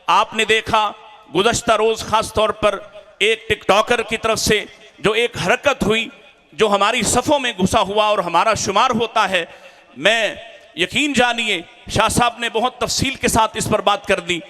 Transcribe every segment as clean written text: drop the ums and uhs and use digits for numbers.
आपने देखा गुज़श्ता रोज़ ख़ास तौर पर एक टिकटॉकर की तरफ से जो एक हरकत हुई जो हमारी सफ़ों में घुसा हुआ और हमारा शुमार होता है। मैं यकीन जानिए शाह साहब ने बहुत तफसील के साथ इस पर बात कर दी।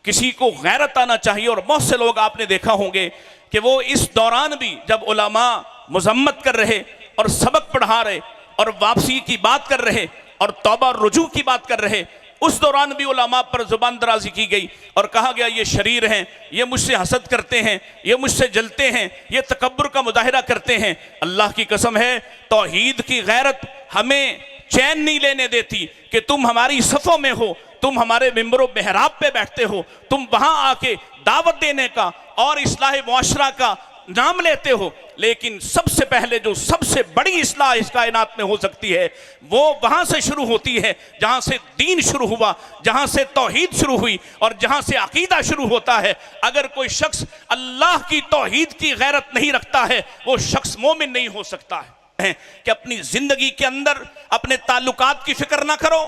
किसी को गैरत आना चाहिए और बहुत से लोग आपने देखा होंगे कि वो इस दौरान भी जब उलमा मजम्मत कर रहे और सबक पढ़ा रहे और वापसी की बात कर रहे और तौबा और रुजू की बात कर रहे, उस दौरान भी उलमा पर जुबान दराजी की गई और कहा गया ये शरीर हैं, ये मुझसे हसद करते हैं, ये मुझसे जलते हैं, ये तकब्बुर का मुजाहिरा करते हैं। अल्लाह की कसम है तौहीद की गैरत हमें चैन नहीं लेने देती कि तुम हमारी सफ़ों में हो, तुम हमारे मिंबरों मेहराब पे बैठते हो, तुम वहां आके दावत देने का और इस्लाह मुआशरा का नाम लेते हो, लेकिन सबसे पहले जो सबसे बड़ी इस्लाह इस कायनात में हो सकती है वो वहां से शुरू होती है जहां से दीन शुरू हुआ, जहां से तौहीद शुरू हुई और जहां से अकीदा शुरू होता है। अगर कोई शख्स अल्लाह की तौहीद की गैरत नहीं रखता है वो शख्स मोमिन नहीं हो सकता है। कि अपनी जिंदगी के अंदर अपने ताल्लुकात की फिक्र ना करो,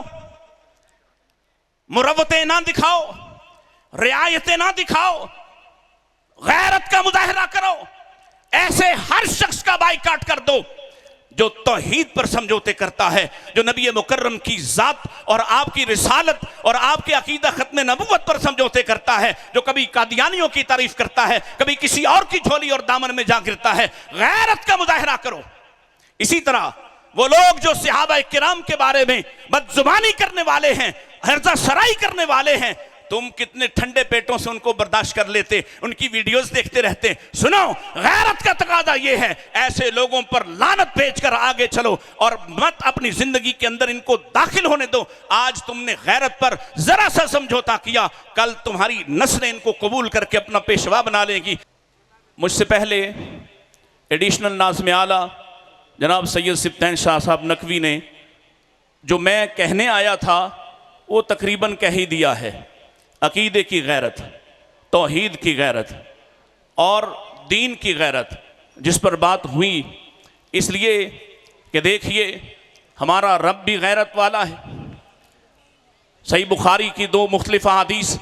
मुरव्वतें ना दिखाओ, रियायतें ना दिखाओ, गैरत का मुजाहिरा करो। ऐसे हर शख्स का बाइकाट कर दो जो तौहीद पर समझौते करता है, जो नबी मुकर्रम की जात और आपकी रिसालत और आपके अकीदा खत्म नबुव्वत पर समझौते करता है, जो कभी कादियानियों की तारीफ करता है, कभी किसी और की झोली और दामन में जा गिरता है। गैरत का मुजाहिरा करो। इसी तरह वो लोग जो सहाबा किराम के बारे में बदजुबानी करने वाले हैं, हर्जा सराई करने वाले हैं, तुम कितने ठंडे पेटों से उनको बर्दाश्त कर लेते, उनकी वीडियोस देखते रहते। सुनो, गैरत का तकादा यह है ऐसे लोगों पर लानत भेजकर आगे चलो और मत अपनी जिंदगी के अंदर इनको दाखिल होने दो। आज तुमने गैरत पर जरा सा समझौता किया, कल तुम्हारी नस्लें इनको कबूल करके अपना पेशवा बना लेगी। मुझसे पहले एडिशनल नाज़िम आला जनाब सैयद सिब्तैन शाह साहब नकवी ने जो मैं कहने आया था वो तकरीबन कह ही दिया है। अकीदे की गैरत, तौहीद की गैरत और दीन की गैरत जिस पर बात हुई, इसलिए कि देखिए हमारा रब भी गैरत वाला है। सही बुखारी की दो मुख्तलिफ हदीस,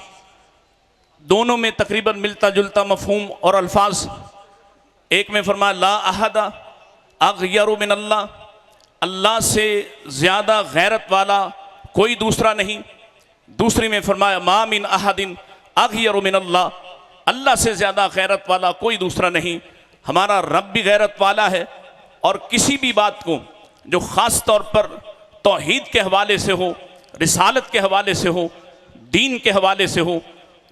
दोनों में तकरीबन मिलता जुलता मफहूम और अल्फाज। एक में फरमाया ला अहदा अग़यरु मिन अल्लाह, अल्लाह से ज़्यादा गैरत वाला कोई दूसरा नहीं। दूसरी में फरमाया मा मिन अहदिन अग़यरु मिन अल्लाह, अल्लाह से ज़्यादा गैरत वाला कोई दूसरा नहीं। हमारा रब भी गैरत वाला है और किसी भी बात को जो ख़ास तौर पर तौहीद के हवाले से हो, रिसालत के हवाले से हो, दीन के हवाले से हो,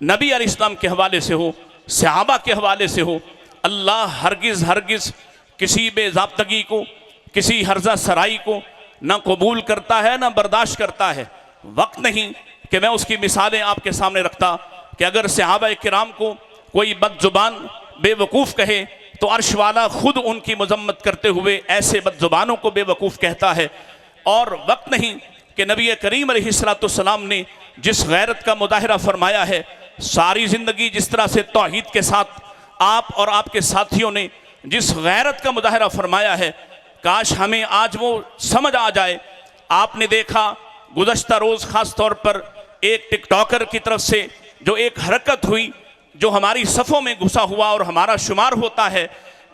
नबी अलैहिस्सलाम के हवाले से हो, सहाबा के हवाले से हो, अल्लाह हरगिज़ हरगिज़ किसी बेज़ाब्तगी को, किसी हर्जा सराई को ना कबूल करता है ना बर्दाश्त करता है। वक्त नहीं कि मैं उसकी मिसालें आपके सामने रखता कि अगर सहाबा किराम को कोई बदजुबान बेवकूफ़ कहे तो अर्श वाला खुद उनकी मजम्मत करते हुए ऐसे बदजुबानों को बेवकूफ़ कहता है। और वक्त नहीं कि नबी करीम अलैहिस्सलाम ने जिस गैरत का मुजाहिरा फरमाया है, सारी ज़िंदगी जिस तरह से तौहीद के साथ आप और आपके साथियों ने जिस गैरत का मुजाहिरा फरमाया है, काश हमें आज वो समझ आ जाए। आपने देखा गुज़श्ता रोज़ ख़ास तौर पर एक टिकटॉकर की तरफ से जो एक हरकत हुई जो हमारी सफ़ों में घुसा हुआ और हमारा शुमार होता है।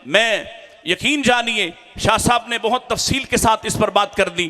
मैं यकीन जानिए शाह साहब ने बहुत तफसील के साथ इस पर बात कर दी।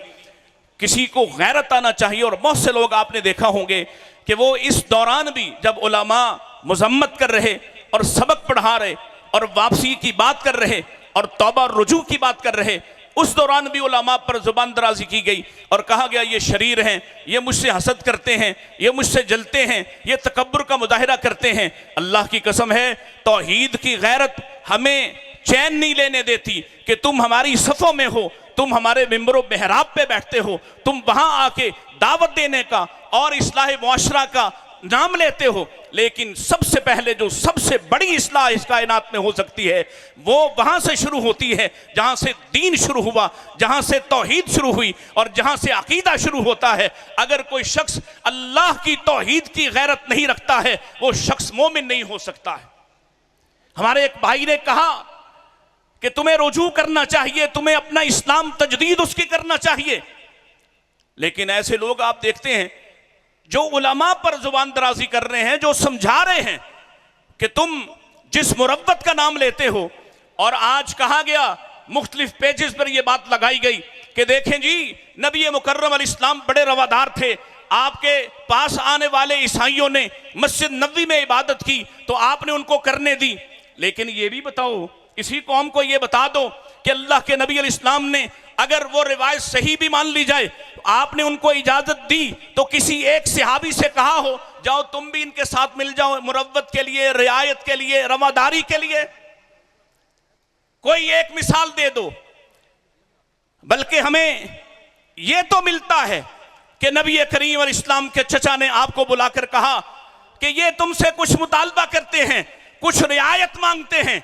किसी को गैरत आना चाहिए और बहुत से लोग आपने देखा होंगे कि वो इस दौरान भी जब उलमा मजम्मत कर रहे और सबक पढ़ा रहे और वापसी की बात कर रहे और तौबा और रुजू की बात कर रहे, उस दौरान भी उलमा पर जुबान दराजी की गई और कहा गया ये शरीर हैं, ये मुझसे हसद करते हैं, ये मुझसे जलते हैं, ये तकब्बुर का मुजाहिरा करते हैं। अल्लाह की कसम है तौहीद की गैरत हमें चैन नहीं लेने देती कि तुम हमारी सफ़ों में हो, तुम हमारे मिंबरों मेहराब पे बैठते हो, तुम वहां आके दावत देने का और इस्लाह मुआशरा का नाम लेते हो, लेकिन सबसे पहले जो सबसे बड़ी इस्लाह इस कायनात में हो सकती है वो वहां से शुरू होती है जहां से दीन शुरू हुआ, जहां से तौहीद शुरू हुई और जहां से अकीदा शुरू होता है। अगर कोई शख्स अल्लाह की तौहीद की गैरत नहीं रखता है वो शख्स मोमिन नहीं हो सकता है। हमारे एक भाई ने कहा कि तुम्हें रुजू करना चाहिए, तुम्हें अपना इस्लाम तजदीद उसकी करना चाहिए, लेकिन ऐसे लोग आप देखते हैं जो उलमा पर जुबान दराजी कर रहे हैं, जो समझा रहे हैं कि तुम जिस मुरव्वत का नाम लेते हो, और आज कहा गया मुख्तलिफ पेजेस पर यह बात लगाई गई कि देखें जी, नबी मुकर्रम अलैहिस्सलाम बड़े रवादार थे, आपके पास आने वाले ईसाइयों ने मस्जिद नबवी में इबादत की तो आपने उनको करने दी। लेकिन ये भी बताओ, इसी कौम को ये बता दो कि अल्लाह के नबी अलैहिस्सलाम ने अगर वो रिवायत सही भी मान ली जाए तो आपने उनको इजाजत दी तो किसी एक सहाबी से कहा हो जाओ तुम भी इनके साथ मिल जाओ मुरव्वत के लिए, रियायत के लिए, रवादारी के लिए? कोई एक मिसाल दे दो। बल्कि हमें यह तो मिलता है कि नबी करीम और इस्लाम के चचा ने आपको बुलाकर कहा कि ये तुमसे कुछ मुतालबा करते हैं, कुछ रियायत मांगते हैं।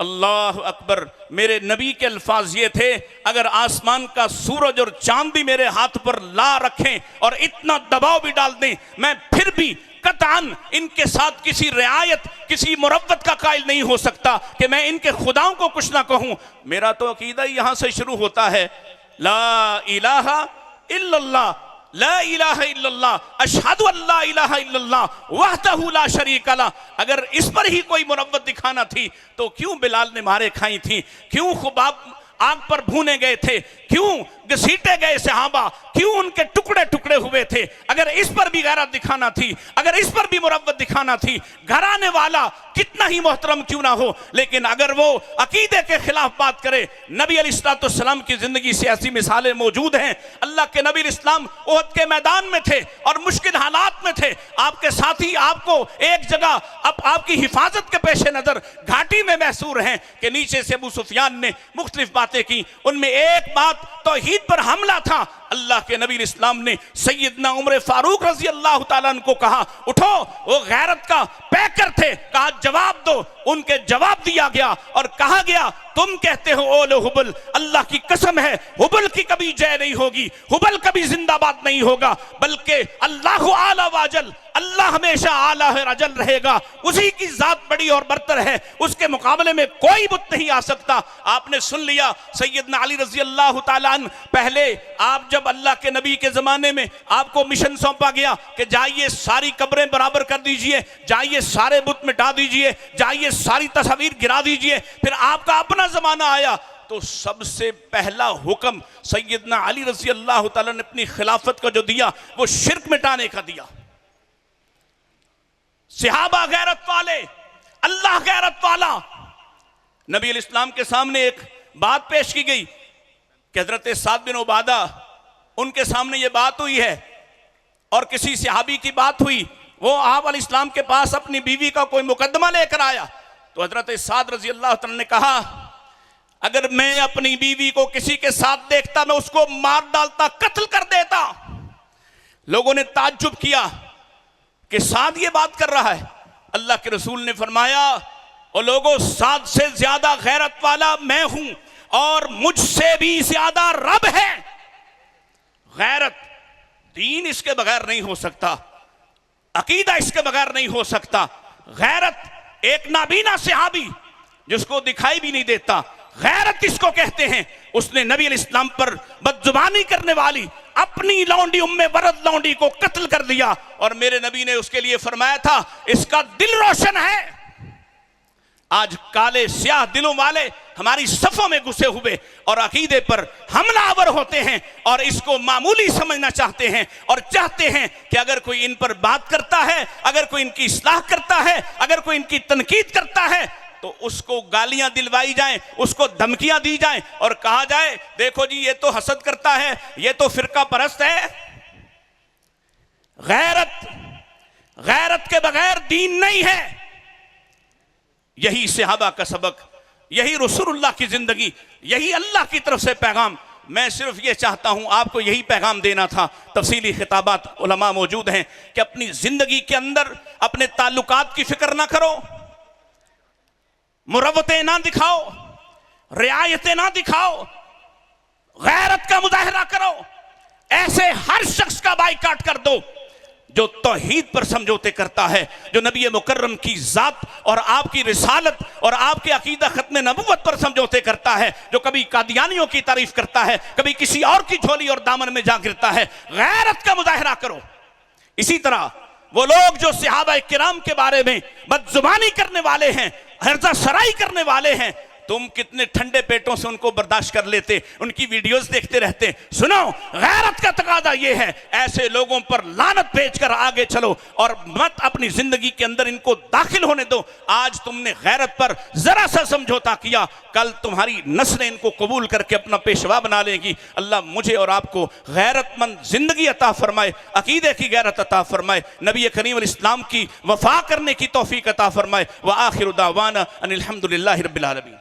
अल्लाह अकबर, मेरे नबी के अल्फाज ये थे, अगर आसमान का सूरज और चांद भी मेरे हाथ पर ला रखें और इतना दबाव भी डाल दें, मैं फिर भी कतान इनके साथ किसी रियायत, किसी मुरव्वत का कायल नहीं हो सकता कि मैं इनके खुदाओं को कुछ ना कहूं। मेरा तो अकीदा यहां से शुरू होता है, ला इलाहा इल्लल्लाह, ला इलाहा इल्लल्लाह, अशहदु अल्ला इलाहा इल्लल्लाह वहदहु ला शरीक ला। अगर इस पर ही कोई मुरव्वत दिखाना थी तो क्यों बिलाल ने मारे खाई थी, क्यों खुबाब आग पर भूने गए थे, क्यों घसीटे गए सहाबा, क्यों उनके टुकड़े टुकड़े हुए थे? अगर इस पर भी गैरत दिखाना थी, अगर इस पर भी मुरव्वत दिखाना थी, घराने वाला कितना ही मोहतरम क्यों ना हो, लेकिन अगर वो अकीदे के खिलाफ बात करे। नबी अलैहिस्सलाम की जिंदगी से ऐसी मिसालें मौजूद हैं। अल्लाह के नबी अलैहिस्सलाम उहद के मैदान में थे और मुश्किल हालात में थे, आपके साथी आपको एक जगह अब आपकी हिफाजत के पेश नजर घाटी में महसूर हैं कि नीचे से अबू सुफियान ने मुख्तलिफ बातें की, उनमें एक बात तौहीद पर हमला था। अल्लाह के नबी इस्लाम ने सैयदना उमर फारूक रजी अल्लाह ताला अन्हु को कहा उठो, वो गैरत का पैकर थे, कहा जवाब दो। उनके जवाब दिया गया और कहा गया तुम कहते हो ओलो हुबल, अल्लाह की कसम है हुबल की कभी जय नहीं होगी, हुबल कभी जिंदाबाद नहीं होगा, बल्कि अल्लाह आला वाजल, अल्लाह हमेशा आला है अजल रहेगा, उसी की जात बड़ी और बरतर है, उसके मुकाबले में कोई बुत नहीं आ सकता। आपने सुन लिया सैयदना अली रजी अल्लाह ताला अन्हु, पहले आप जब अल्लाह के नबी के जमाने में आपको मिशन सौंपा गया कि जाइए सारी कब्रें बराबर कर दीजिए, जाइए सारे बुत मिटा दीजिए, जाइए सारी तस्वीर गिरा दीजिए, फिर आपका अपना जमाना आया तो सबसे पहला हुक्म सैयदना अली रजी अल्लाह ताला ने अपनी खिलाफत का जो दिया वो शिर्क मिटाने का दिया। सहाबा गैरत वाले, अल्लाह गैरत वाला। नबी अलैहिस्सलाम के सामने एक बात पेश की गई कि हजरत साद बिन उबादा, उनके सामने ये बात हुई है और किसी सहाबी की बात हुई, वो आप अलैहिस्सलाम के पास अपनी बीवी का कोई मुकदमा लेकर आया तो हजरत साद रजी अल्लाह ताला ने कहा अगर मैं अपनी बीवी को किसी के साथ देखता मैं उसको मार डालता, कत्ल कर देता। लोगों ने ताज्जुब किया कि साद ये बात कर रहा है। अल्लाह के रसूल ने फरमाया और लोगों, साद से ज्यादा गैरत वाला मैं हूं और मुझसे भी ज्यादा रब है। गैरत, दीन इसके बगैर नहीं हो सकता, अकीदा इसके बगैर नहीं हो सकता। गैरत एक नाबीना सहाबी जिसको दिखाई भी नहीं देता, गैरत इसको कहते हैं। उसने नबी अलैहिस्सलाम पर बदजुबानी करने वाली अपनी लौंडी उम्मे वरद लौंडी को कत्ल कर दिया और मेरे नबी ने उसके लिए फरमाया था इसका दिल रोशन है। आज काले स्याह दिलों वाले हमारी सफों में घुसे हुए और अकीदे पर हमलावर होते हैं और इसको मामूली समझना चाहते हैं और चाहते हैं कि अगर कोई इन पर बात करता है, अगर कोई इनकी इस्लाह करता है, अगर कोई इनकी तनकीद करता है तो उसको गालियां दिलवाई जाएं, उसको धमकियां दी जाएं और कहा जाए देखो जी ये तो हसद करता है, ये तो फिरका परस्त है। गैरत के बगैर दीन नहीं है। यही सहाबा का सबक, यही रसूलुल्लाह की जिंदगी, यही अल्लाह की तरफ से पैगाम। मैं सिर्फ ये चाहता हूं, आपको यही पैगाम देना था। तफसीली खिताबात उलमा मौजूद हैं कि अपनी जिंदगी के अंदर अपने ताल्लुकात की फिक्र ना करो, मुरव्वतें ना दिखाओ, रियायतें ना दिखाओ, गैरत का मुजाहरा करो। ऐसे हर शख्स का बाइकाट कर दो जो तौहीद पर समझौते करता है, जो नबी मुकर्रम की जात और आपकी रिसालत और आपके अकीदा खत्म नबुव्वत पर समझौते करता है, जो कभी कादियानियों की तारीफ करता है, कभी किसी और की झोली और दामन में जा गिरता है। गैरत का मुजाहरा करो। इसी तरह वो लोग जो सहाबा किराम के बारे में बदजुबानी करने वाले हैं, हर्जा सराई करने वाले हैं, तुम कितने ठंडे पेटों से उनको बर्दाश्त कर लेते, उनकी वीडियोस देखते रहते। सुनो, गैरत का तकादा यह है, ऐसे लोगों पर लानत भेजकर आगे चलो और मत अपनी जिंदगी के अंदर इनको दाखिल होने दो। आज तुमने गैरत पर जरा सा समझौता किया, कल तुम्हारी नस्लें इनको कबूल करके अपना पेशवा बना लेगी। अल्लाह मुझे और आपको गैरतमंद जिंदगी अता फरमाए, अकीदे की गैरत अता फरमाए, नबी करीम इस्लाम की वफा करने की तौफीक अता फरमाए। व आखिर दावाना अनिल हम्दुलिल्लाहि रब्बिल आलमीन।